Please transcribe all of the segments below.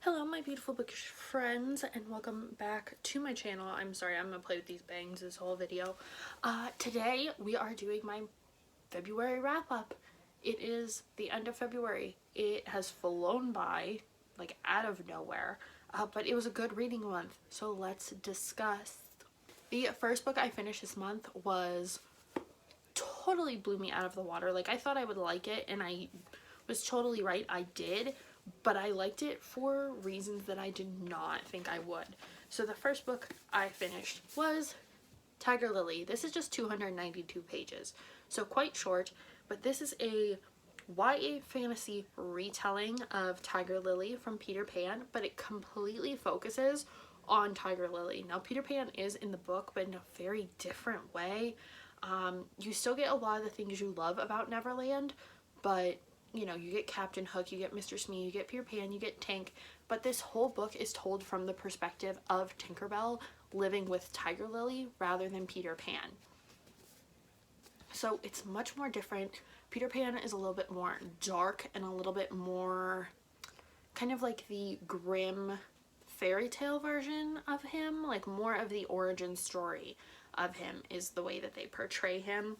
Hello my beautiful bookish friends and welcome back to my channel. I'm sorry, I'm gonna play with these bangs this whole video. Today we are doing my February wrap up. It is the end of February. It has flown by like out of nowhere, but it was a good reading month, so let's discuss. The first book I finished this month was totally blew me out of the water. Like, I thought I would like it and I was totally right, I did, but I liked it for reasons that I did not think I would. So the first book I finished was Tiger Lily. This is just 292 pages, so quite short, but this is a YA fantasy retelling of Tiger Lily from Peter Pan, but it completely focuses on Tiger Lily. Now, Peter Pan is in the book, but in a very different way. You still get a lot of the things you love about Neverland, but you know, you get Captain Hook, you get Mr. Smee, you get Peter Pan, you get Tink, but this whole book is told from the perspective of Tinkerbell living with Tiger Lily rather than Peter Pan. So it's much more different. Peter Pan is a little bit more dark and a little bit more kind of like the grim fairy tale version of him, like more of the origin story of him is the way that they portray him.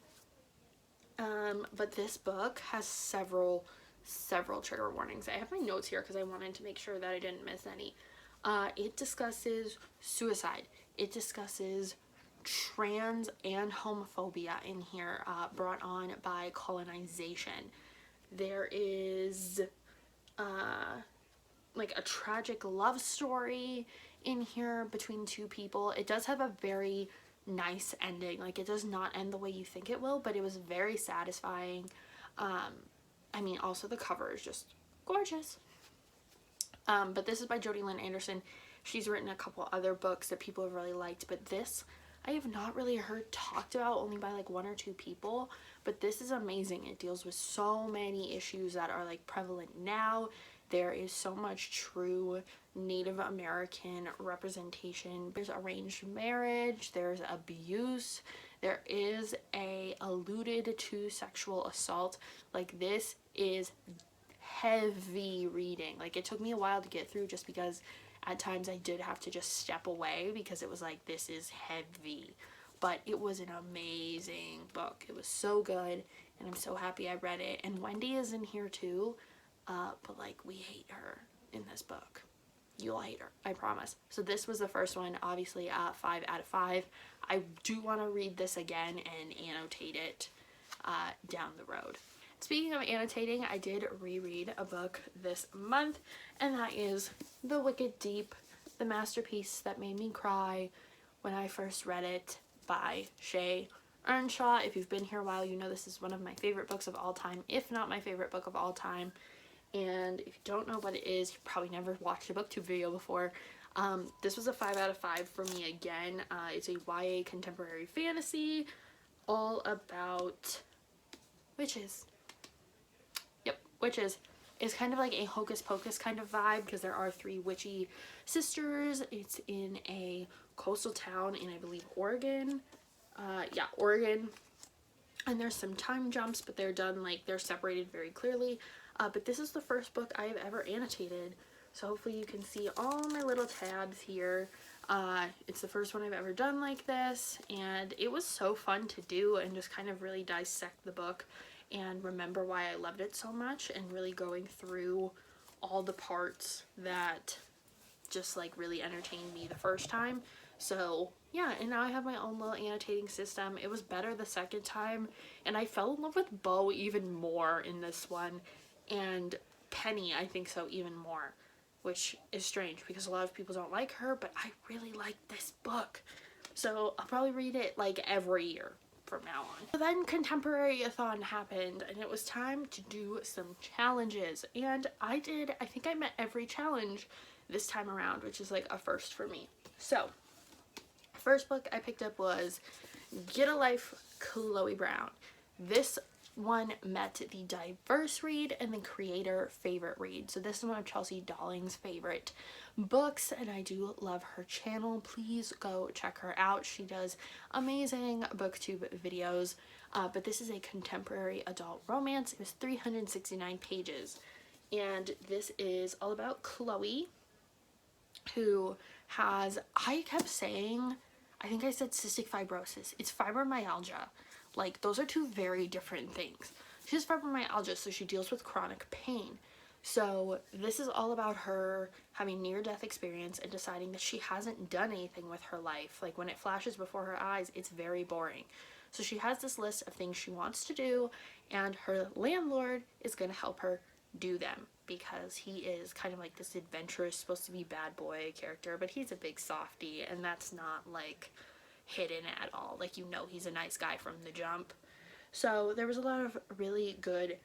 But this book has several trigger warnings. I have my notes here because I wanted to make sure that I didn't miss any. It discusses suicide. It discusses trans and homophobia in here, brought on by colonization. There is like a tragic love story in here between two people. It does have a very nice ending. Like, it does not end the way you think it will, but it was very satisfying. I mean, also the cover is just gorgeous. But this is by Jodi Lynn Anderson. She's written a couple other books that people have really liked, but this I have not really heard talked about, only by like one or two people, but this is amazing. It deals with so many issues that are like prevalent now. There is so much true Native American representation. There's arranged marriage, there's abuse, there is a alluded to sexual assault. Like, this is heavy reading. Like, it took me a while to get through just because at times I did have to just step away because it was like, this is heavy. But it was an amazing book. It was so good and I'm so happy I read it. And Wendy is in here too. But like, we hate her in this book. You'll hate her, I promise. So this was the first one, obviously 5 out of 5. I do want to read this again and annotate it down the road. Speaking of annotating, I did reread a book this month, and that is The Wicked Deep, the masterpiece that made me cry when I first read it, by Shay Earnshaw. If you've been here a while, you know this is one of my favorite books of all time, if not my favorite book of all time. And if you don't know what it is, you probably never watched a booktube video before. This was a 5 out of 5 for me again. It's a YA contemporary fantasy all about witches. Yep, witches. It's kind of like a hocus pocus kind of vibe because there are 3 witchy sisters. It's in a coastal town in, I believe, Oregon. Yeah, Oregon. And there's some time jumps, but they're done, like, they're separated very clearly. But this is the first book I have ever annotated, so hopefully you can see all my little tabs here. It's the first one I've ever done like this, and it was so fun to do and just kind of really dissect the book and remember why I loved it so much, and really going through all the parts that just like really entertained me the first time. So yeah, and now I have my own little annotating system. It was better the second time, and I fell in love with Bo even more in this one, and Penny I think so even more, which is strange because a lot of people don't like her, but I really like this book. So I'll probably read it like every year from now on. So then Contemporary-a-thon happened, and it was time to do some challenges, and I think I met every challenge this time around, which is like a first for me. So first book I picked up was Get a Life, Chloe Brown. This one met the diverse read and the creator favorite read. So this is one of Chelsea Dolling's favorite books, and I do love her channel. Please go check her out. She does amazing booktube videos. But this is a contemporary adult romance. It was 369 pages, and this is all about Chloe, who has, I kept saying, I think I said cystic fibrosis. It's fibromyalgia. Like, those are two very different things. She has fibromyalgia, so she deals with chronic pain. So this is all about her having near-death experience and deciding that she hasn't done anything with her life. Like, when it flashes before her eyes, it's very boring. So she has this list of things she wants to do, and her landlord is going to help her do them, because he is kind of like this adventurous, supposed to be bad boy character, but he's a big softie, and that's not like hidden at all. Like, you know, he's a nice guy from the jump. So there was a lot of really good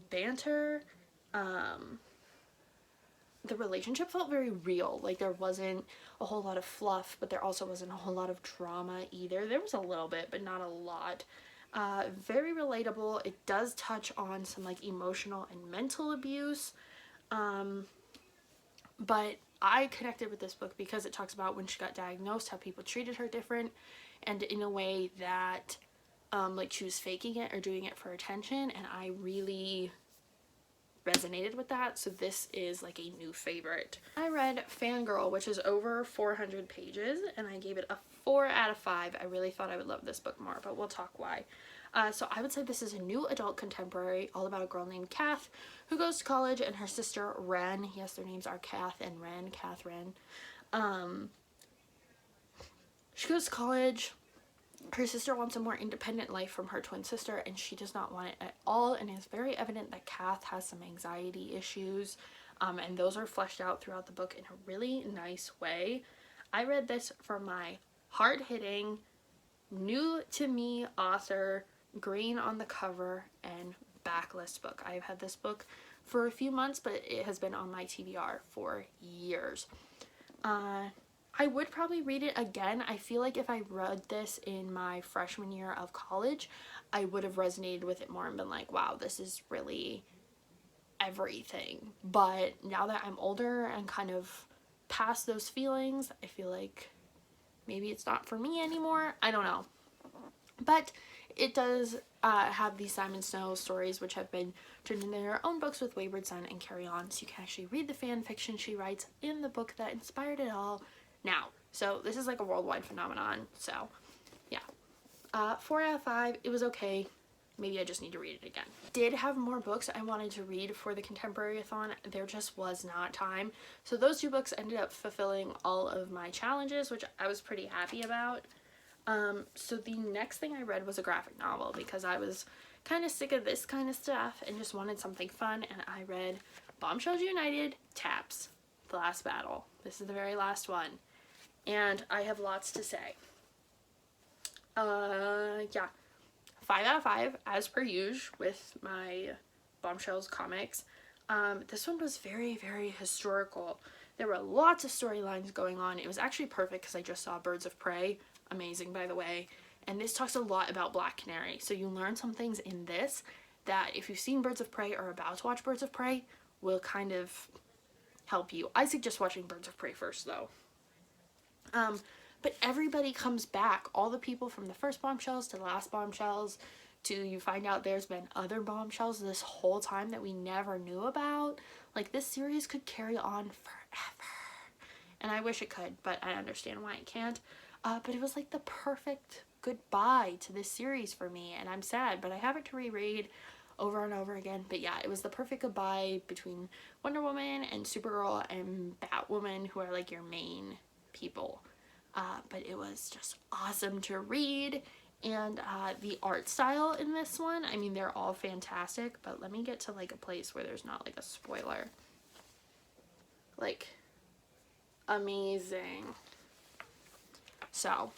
banter. The relationship felt very real. Like, there wasn't a whole lot of fluff, but there also wasn't a whole lot of drama either. There was a little bit, but not a lot. Very relatable. It does touch on some like emotional and mental abuse. But I connected with this book because it talks about when she got diagnosed, how people treated her different, and in a way that like she was faking it or doing it for attention, and I really resonated with that. So this is like a new favorite. I read Fangirl, which is over 400 pages, and I gave it a 4 out of 5. I really thought I would love this book more, but we'll talk why. So I would say this is a new adult contemporary all about a girl named Kath who goes to college, and her sister Ren, yes, their names are Kath and Ren, Catherine. She goes to college. Her sister wants a more independent life from her twin sister, and she does not want it at all, and it's very evident that Kath has some anxiety issues, and those are fleshed out throughout the book in a really nice way. I read this for my hard-hitting, new-to-me author, green on the cover and backlist book. I've had this book for a few months, but it has been on my TBR for years. I would probably read it again. I feel like if I read this in my freshman year of college, I would have resonated with it more and been like, wow, this is really everything. But now that I'm older and kind of past those feelings, I feel like maybe it's not for me anymore. I don't know. But it does have these Simon Snow stories, which have been turned into their own books with Wayward Son and Carry On, so you can actually read the fan fiction she writes in the book that inspired it all now. So this is like a worldwide phenomenon. So yeah, 4 out of 5. It was okay. Maybe I just need to read it again. Did have more books I wanted to read for the Contemporary-a-thon. There just was not time. So those 2 books ended up fulfilling all of my challenges, which I was pretty happy about. So the next thing I read was a graphic novel, because I was kind of sick of this kind of stuff and just wanted something fun, and I read Bombshells United, Taps, The Last Battle. This is the very last one, and I have lots to say. Yeah, 5 out of 5, as per usual with my Bombshells comics. This one was very, very historical. There were lots of storylines going on. It was actually perfect because I just saw Birds of Prey. Amazing, by the way. And this talks a lot about Black Canary. So you learn some things in this that if you've seen Birds of Prey or are about to watch Birds of Prey will kind of help you. I suggest watching Birds of Prey first, though. But everybody comes back. All the people from the first Bombshells to the last Bombshells to you find out there's been other Bombshells this whole time that we never knew about. Like, this series could carry on forever. And I wish it could, but I understand why it can't. But it was like the perfect goodbye to this series for me, and I'm sad, but I have it to reread over and over again. But yeah, it was the perfect goodbye between Wonder Woman and Supergirl and Batwoman, who are like your main people. But it was just awesome to read, and the art style in this one, I mean, they're all fantastic, but let me get to like a place where there's not like a spoiler. Like, amazing. So,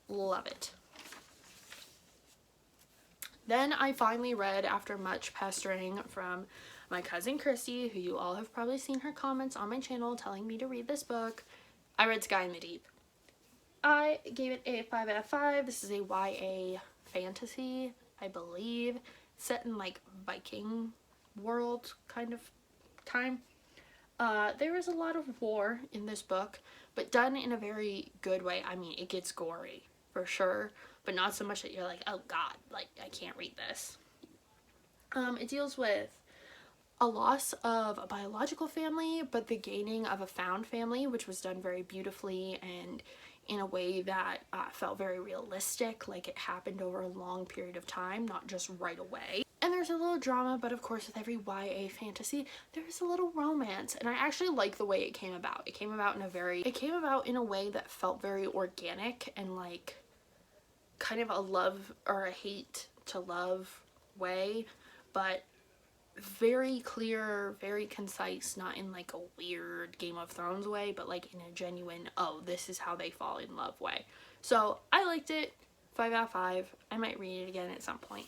love it. Then I finally read, after much pestering from my cousin Christy, who you all have probably seen her comments on my channel telling me to read this book, I read Sky in the Deep. I gave it a 5 out of 5. This is a YA fantasy, I believe, set in like Viking world kind of time. There is a lot of war in this book, but done in a very good way. I mean, it gets gory, for sure, but not so much that you're like, oh god, like, I can't read this. It deals with a loss of a biological family, but the gaining of a found family, which was done very beautifully and in a way that felt very realistic, like it happened over a long period of time, not just right away. And there's a little drama, but of course with every YA fantasy, there's a little romance. And I actually like the way it came about. It came about in a way that felt very organic and like kind of a love or a hate to love way, but very clear, very concise, not in like a weird Game of Thrones way, but like in a genuine, oh, this is how they fall in love way. So I liked it. 5 out of 5. I might read it again at some point.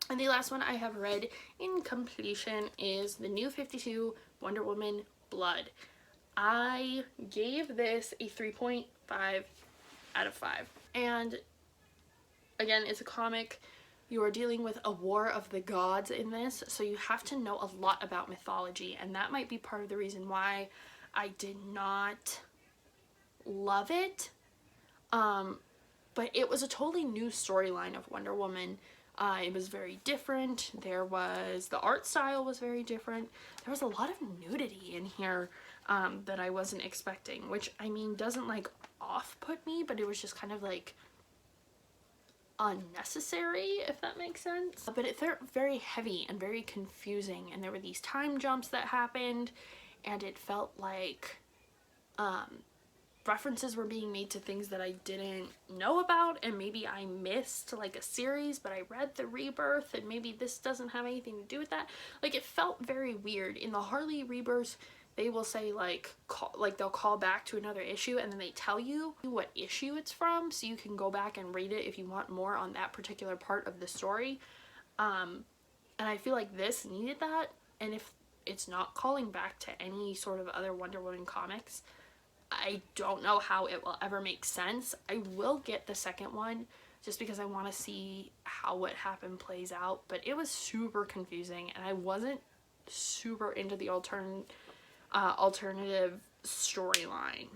And the last one I have read in completion is the New 52 Wonder Woman Blood. I gave this a 3.5 out of 5. And again, it's a comic. You are dealing with a war of the gods in this, so you have to know a lot about mythology, and that might be part of the reason why I did not love it. But it was a totally new storyline of Wonder Woman. It was very different. The art style was very different. There was a lot of nudity in here that I wasn't expecting, which, I mean, doesn't like off-put me, but it was just kind of like unnecessary, if that makes sense. But it felt very heavy and very confusing, and there were these time jumps that happened, and it felt like references were being made to things that I didn't know about, and maybe I missed like a series, but I read the Rebirth, and maybe this doesn't have anything to do with that. Like, it felt very weird. In the Harley Rebirth, they will say they'll call back to another issue, and then they tell you what issue it's from, so you can go back and read it if you want more on that particular part of the story. And I feel like this needed that, and if it's not calling back to any sort of other Wonder Woman comics, I don't know how it will ever make sense. I will get the second one just because I want to see how what happened plays out, but it was super confusing, and I wasn't super into the alternative storyline.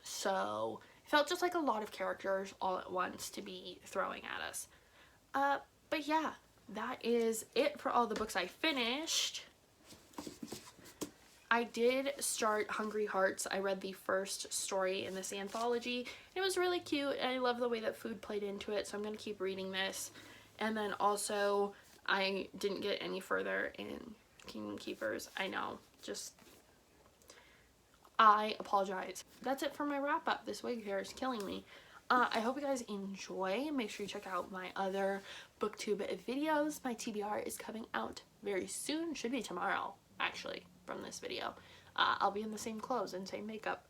So it felt just like a lot of characters all at once to be throwing at us. But yeah, that is it for all the books I finished. I did start Hungry Hearts. I read the first story in this anthology. It was really cute, and I love the way that food played into it, so I'm going to keep reading this. And then also, I didn't get any further in Kingdom Keepers. I know, I apologize. That's it for my wrap up. This wig hair is killing me. I hope you guys enjoy. Make sure you check out my other booktube videos. My TBR is coming out very soon. Should be tomorrow, actually, from this video. I'll be in the same clothes and same makeup.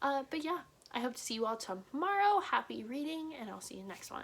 But yeah, I hope to see you all tomorrow. Happy reading, and I'll see you next one.